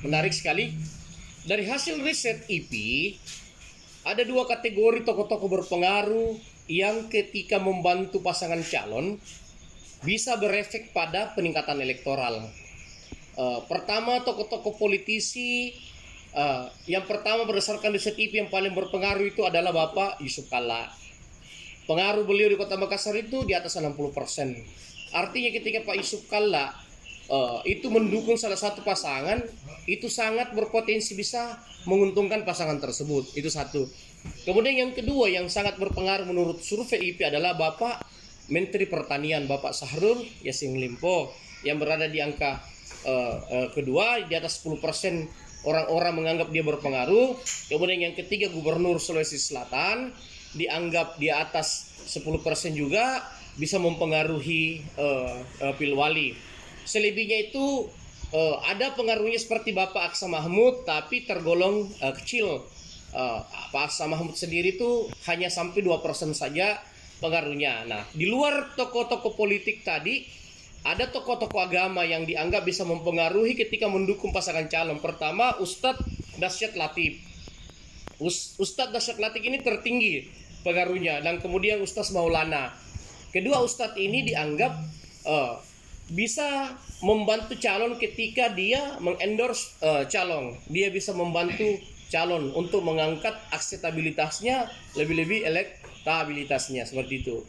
menarik sekali. Dari hasil riset IP, ada dua kategori tokoh-tokoh berpengaruh yang ketika membantu pasangan calon bisa berefek pada peningkatan elektoral. Pertama, tokoh-tokoh politisi. Yang pertama berdasarkan riset IP yang paling berpengaruh itu adalah Bapak Yusuf Kalla. Pengaruh beliau di Kota Makassar itu di atas 60%. Artinya ketika Pak Yusuf Kalla itu mendukung salah satu pasangan, itu sangat berpotensi bisa menguntungkan pasangan tersebut. Itu satu. Kemudian yang kedua yang sangat berpengaruh menurut survei IP adalah Bapak Menteri Pertanian, Bapak Syahrul Yassin Limpo, yang berada di angka kedua di atas 10%. Orang-orang menganggap dia berpengaruh. Kemudian yang ketiga Gubernur Sulawesi Selatan dianggap di atas 10% juga bisa mempengaruhi Pilwali. Selebihnya itu ada pengaruhnya seperti Bapak Aksa Mahmud, tapi tergolong kecil. Pak Aksa Mahmud sendiri itu hanya sampai 2% saja pengaruhnya. Nah, di luar tokoh-tokoh politik tadi, ada tokoh-tokoh agama yang dianggap bisa mempengaruhi ketika mendukung pasangan calon. Pertama, Ustadz Dasyat Latif. Ustadz Dasyat Latif ini tertinggi pengaruhnya, dan kemudian Ustadz Maulana. Kedua Ustadz ini dianggap bisa membantu calon ketika dia mengendorse calon. Dia bisa membantu calon untuk mengangkat akseptabilitasnya, lebih-lebih elektabilitasnya, seperti itu.